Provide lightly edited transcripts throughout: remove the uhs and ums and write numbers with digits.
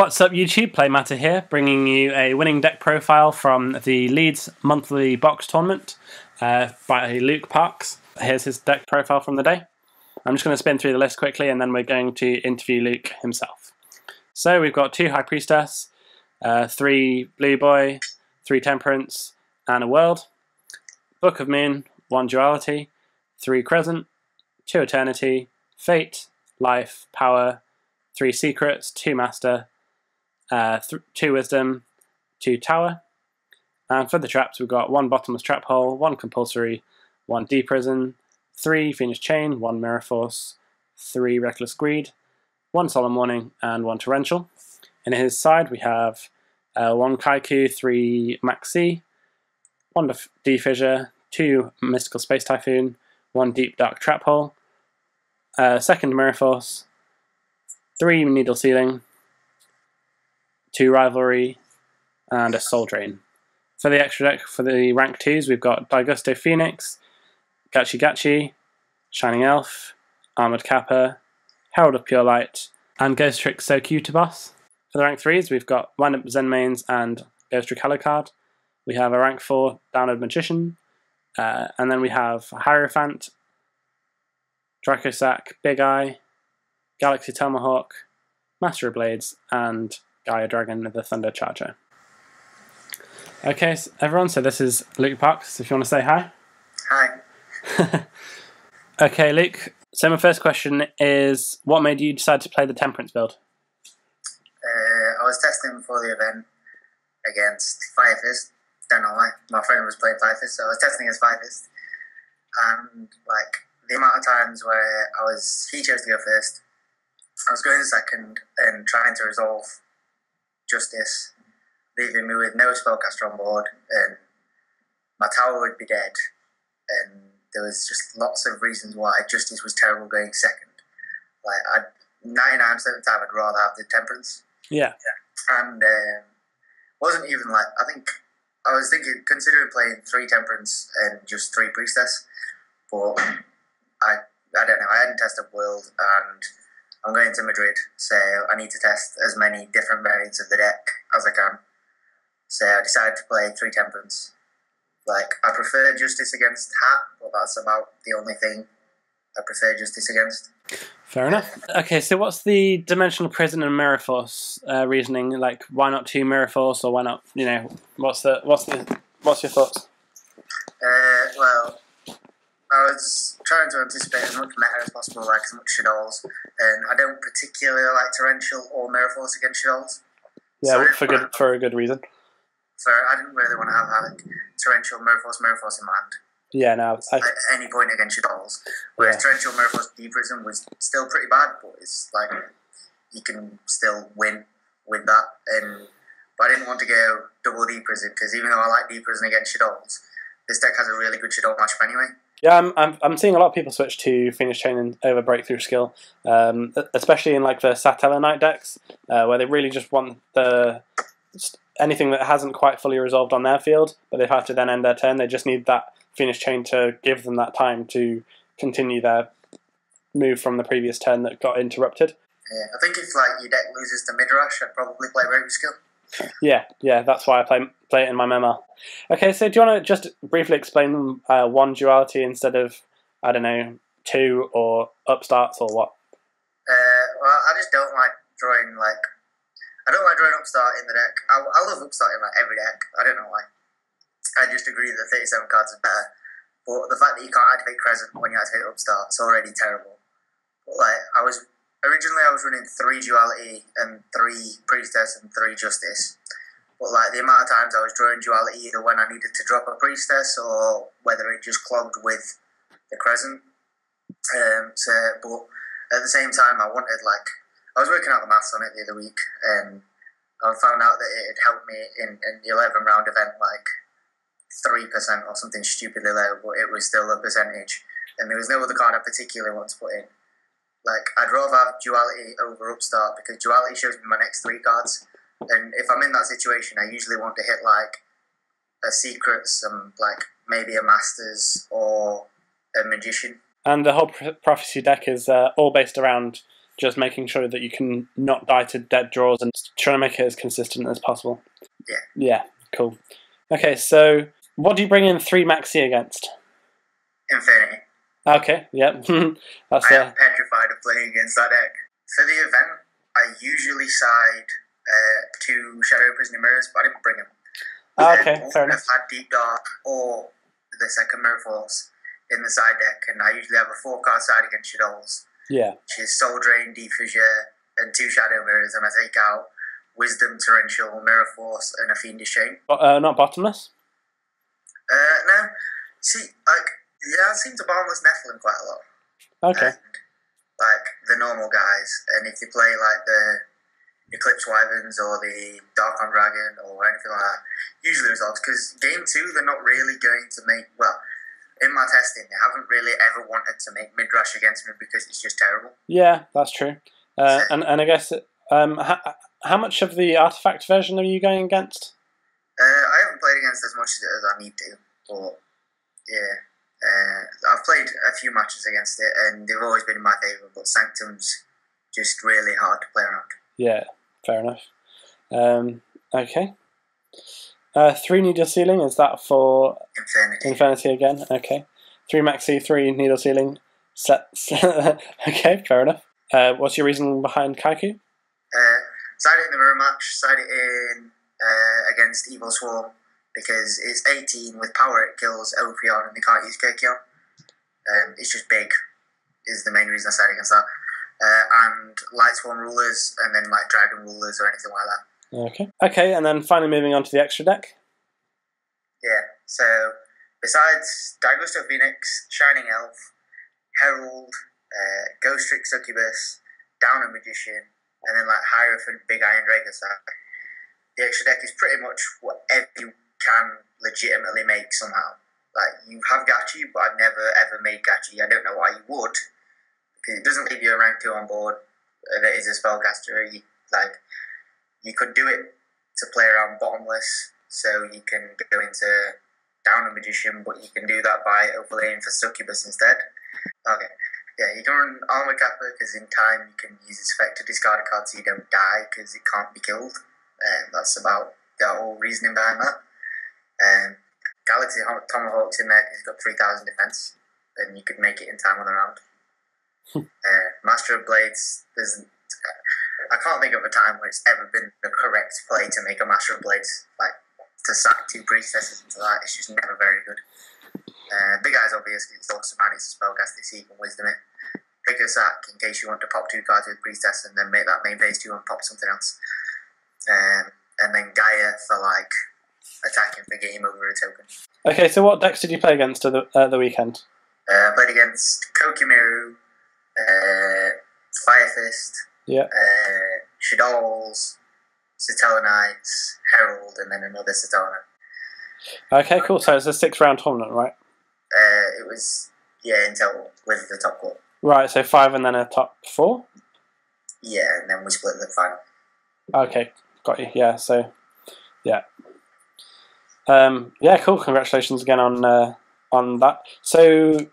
What's up YouTube, Playmatter here, bringing you a winning deck profile from the Leeds monthly box tournament by Luke Parks. Here's his deck profile from the day. I'm just going to spin through the list quickly and then we're going to interview Luke himself. So we've got 2 High Priestess, 3 Blue Boy, 3 Temperance, and a World. Book of Moon, 1 Duality, 3 Crescent, 2 Eternity, Fate, Life, Power, 3 Secrets, 2 Master, 2 Wisdom, 2 Tower. And for the traps, we've got 1 Bottomless Trap Hole, 1 Compulsory, 1 Deep Prison, 3 Phoenix Chain, 1 Mirror Force, 3 Reckless Greed, 1 Solemn Warning, and 1 Torrential. In his side, we have 1 Kaiku, 3 Maxi, 1 D-Fissure, 2 Mystical Space Typhoon, 1 Deep Dark Trap Hole, 2nd Mirror Force, 3 Needle Ceiling, 2 Rivalry, and a Soul Drain. For the extra deck, for the rank 2s, we've got Daigusto Phoenix, Gachi Gachi, Shining Elf, Armored Kappa, Herald of Pure Light, and Ghost Trick So Cute Boss. For the rank 3s, we've got Wind Up Zen Mains and Ghost Trick Alucard. We have a rank 4 Downward Magician, and then we have Hierophant, Dracosac, Big Eye, Galaxy Tomahawk, Master of Blades, and Gaia Dragon, the Thunder Charger. Okay, so everyone, so this is Luke Parks, if you want to say hi. Hi. Okay, Luke, so my first question is, what made you decide to play the Temperance build? I was testing before the event against Fire Fist. Don't know why. My friend was playing Fire Fist, so I was testing against Fire Fist. And, the amount of times where he chose to go first, I was going second and trying to resolve Justice, leaving me with no spellcaster on board, and my tower would be dead, and there was just lots of reasons why Justice was terrible going second. 99% of the time I'd rather have the Temperance. Yeah. And wasn't even I think I was considering playing 3 Temperance and just 3 Priestess, but I don't know, I hadn't tested World, and I'm going to Madrid, so I need to test as many different variants of the deck as I can. So I decided to play 3 Temperance. I prefer Justice against Hat, but that's about the only thing I prefer Justice against. Fair enough. Okay, so what's the Dimensional Prison and Mirror Force reasoning? Why not 2 Mirror Force, or why not? What's your thoughts? Well, I was trying to anticipate as much meta as possible, as much Shaddolls, and I don't particularly like Torrential or Mirror Force against Shaddolls. Yeah, so for a good reason. So I didn't really want to have Torrential, Mirror Force in my hand. Yeah, no. At any point against Shaddolls. Whereas Torrential, Mirror Force, Deep Prison was still pretty bad, but it's you can still win with that. But I didn't want to go double Deep Prison, because even though I like Deep Prison against Shaddolls, this deck has a really good Shaddoll matchup anyway. Yeah, I'm seeing a lot of people switch to Phoenix Chain over Breakthrough Skill, especially in the Satellarknight decks, where they really just want anything that hasn't quite fully resolved on their field, but they've had to then end their turn. They just need that Phoenix Chain to give them that time to continue their move from the previous turn that got interrupted. Yeah, I think if your deck loses to Midrash, I'd probably play Breakthrough Skill. Yeah, that's why I play it in my memo. Okay, so do you want to just briefly explain 1 Duality instead of, 2 or Upstarts or what? Well, I just don't like drawing, I don't like drawing Upstart in the deck. I love Upstart in every deck. I don't know why. I just agree that 37 cards are better. But the fact that you can't activate Crescent when you activate Upstart is already terrible. But originally I was running 3 Duality and 3 Priestess and 3 Justice. But the amount of times I was drawing Duality either when I needed to drop a Priestess or whether it just clogged with the Crescent. But at the same time I wanted I was working out the maths on it the other week, and I found out that it had helped me in the 11 round event 3% or something stupidly low, but it was still a percentage. And there was no other card I particularly want to put in. I'd rather have Duality over Upstart, because Duality shows me my next 3 cards, and if I'm in that situation, I usually want to hit a Secret, some maybe a Masters or a Magician. And the whole Prophecy deck is all based around just making sure that you can not die to dead draws and trying to make it as consistent as possible. Yeah. Yeah, cool. Okay, so what do you bring in 3 maxi against? Infinity. Okay, yep. That's I am petrified of playing against that deck. For the event, I usually side 2 Shadow Prisoner Mirrors, but I didn't bring them. Okay, fair enough. I've had Deep Dark or the second Mirror Force in the side deck, and I usually have a 4-card side against Shaddolls. Yeah. Which is Soul Drain, Deep Fissure, and 2 Shadow Mirrors, and I take out Wisdom, Torrential, Mirror Force, and a Fiendish Chain. Not Bottomless? No. See, I seem to Bottomless Nephilim quite a lot. Okay. And, the normal guys, and if you play, the Eclipse Wyverns or the Darkon Dragon or anything like that, usually results, because Game 2, they're not really going to make, in my testing, they haven't really ever wanted to make mid-rush against me because it's just terrible. Yeah, that's true. And I guess, how much of the artifact version are you going against? I haven't played against as much as I need to, but yeah. I've played a few matches against it, and they've always been in my favour, but Sanctum's just really hard to play around. Yeah, fair enough. Okay. 3 Needle Ceiling, is that for Infinity again? Okay. 3 Maxi, 3 Needle Ceiling. Okay, fair enough. What's your reason behind Kaiku? Side it in the mirror match, side it in against Evil Swarm, because it's 18 with power, it kills Opion and they can't use Koaki. It's just big, is the main reason I side against that. And Light Swarm Rulers, and then Dragon Rulers or anything like that. Okay, and then finally moving on to the extra deck. Yeah, so besides Daigusto Phoenix, Shining Elf, Herald, Ghost Trick Succubus, Downer Magician, and then Hierophant, Big Iron Dragosack, the extra deck is pretty much whatever you can legitimately make somehow. You have Gachi, but I've never ever made Gachi. I don't know why you would, because it doesn't leave you a rank 2 on board that is a spellcaster. You could do it to play around Bottomless, so you can go into Downer Magician, but you can do that by overlaying for Succubus instead. Okay, yeah, you can run Armor Kappa, because in time you can use its effect to discard a card so you don't die, because it can't be killed. That's about the whole reasoning behind that. Galaxy Tomahawk's in there, because it's got 3,000 defense, and you could make it in time on the round. Master of Blades, I can't think of a time where it's ever been the correct play to make a Master of Blades, to sack 2 priestesses into that. It's just never very good. Big Eyes, obviously, it's also it's a spellcaster, so you can wisdom it. Trigger sack in case you want to pop 2 cards with priestess and then make that main phase 2 and pop something else. And then Gaia for attacking for game over a token. Okay, so what decks did you play against at the weekend? I played against Koaki Meru, Fire Fist, Shaddolls, Satellarknights, Herald, and then another Satellarknight. Okay, cool. So it's a 6-round tournament, right? It was, until with the top 4. Right, so 5 and then a top 4? Yeah, and then we split the final. Okay, got you. Yeah, so, yeah. Yeah, cool. Congratulations again on that. So,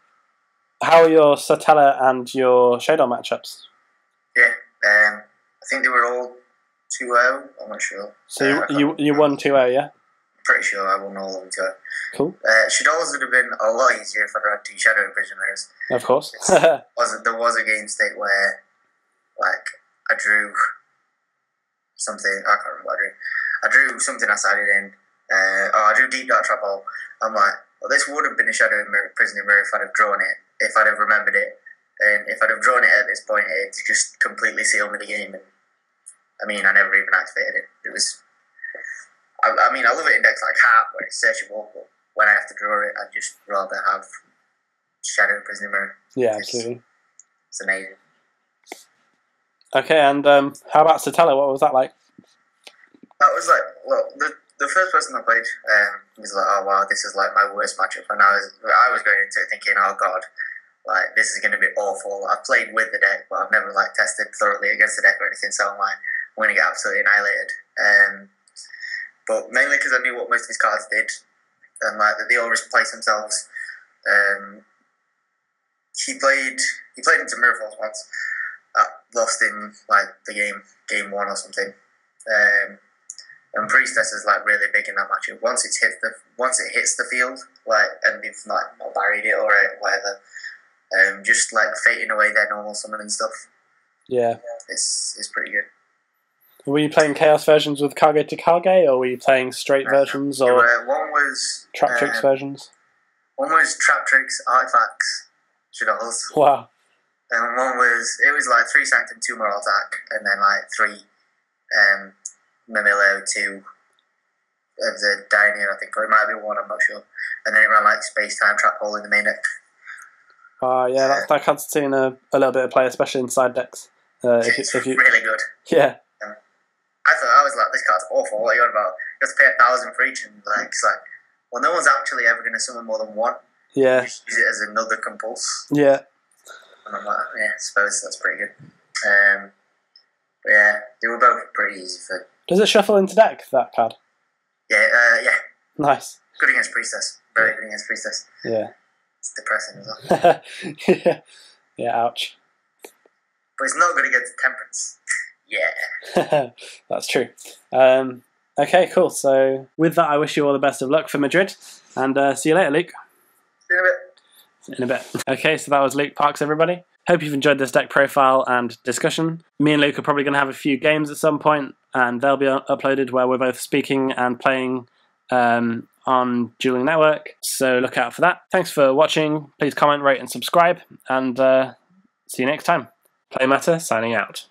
how are your Satella and your Shaddoll matchups? Yeah, I think they were all 2-0. I'm not sure. So you won 2-0, yeah? Pretty sure I won all of them 2-0. Cool. Shaddolls would have been a lot easier if I'd had 2 Shadow Prisoners. Of course. There was a game state where, I drew something. I can't remember what I drew. I drew something I sided in. I drew Deep Dark Trap Hole. I'm like, well, this would have been a Shadow Prisoner Mirror if I'd have drawn it, if I'd have remembered it. And if I'd have drawn it at this point, it just completely sealed me the game. And I never even activated it. It was. I love it in decks like Heart, where it's searchable, but when I have to draw it, I'd just rather have Shadow Prisoner Mirror. Yeah, absolutely. It's amazing. Okay, and how about Satella? What was that like? That was the first person I played was like, oh wow, this is my worst matchup, and I was going into it thinking, oh god, this is going to be awful. I've played with the deck, but I've never tested thoroughly against the deck or anything, so I'm going to get absolutely annihilated. But mainly because I knew what most of his cards did, and that they all replace themselves. He played into Mirror Force once. lost in like the game one or something. And Priestess is like really big in that matchup. Once it hits the field, like, and they've like not buried it or whatever, just like fating away their normal summon and stuff. Yeah, it's pretty good. Were you playing Chaos versions with Kage to Kage, or were you playing straight versions, or one was Trap-Trix versions? One was Trap-Trix, Artifacts, Shaddolls. Wow. And one was like 3 Sanctum, 2 Moral Attack, and then like 3 Mamillo, 2 of the Diner, I think, or it might be 1, I'm not sure. And then it ran like Space Time Trap Hole in the main deck. Yeah, that card's seen a little bit of play, especially in side decks. It's really good. Yeah. I was like, this card's awful. What are you on about? You have to pay 1,000 for each, and like, it's like, well, no one's actually ever going to summon more than 1. Yeah. You just use it as another compulse. Yeah. And I'm like, yeah, I suppose that's pretty good. But yeah, they were both pretty easy for. Does it shuffle into deck, that card? Yeah, yeah. Nice. Good against Priestess. Very good against Priestess. Yeah. It's depressing as well. Yeah. Yeah, ouch. But it's not good against Temperance. Yeah. That's true. Okay, cool. So with that, I wish you all the best of luck for Madrid, and see you later, Luke. See you in a bit. In a bit. Okay, so that was Luke Parks, everybody. Hope you've enjoyed this deck profile and discussion. Me and Luke are probably going to have a few games at some point, and they'll be uploaded where we're both speaking and playing on Dueling Network, so look out for that. Thanks for watching. Please comment, rate, and subscribe, and see you next time. Playmatter signing out.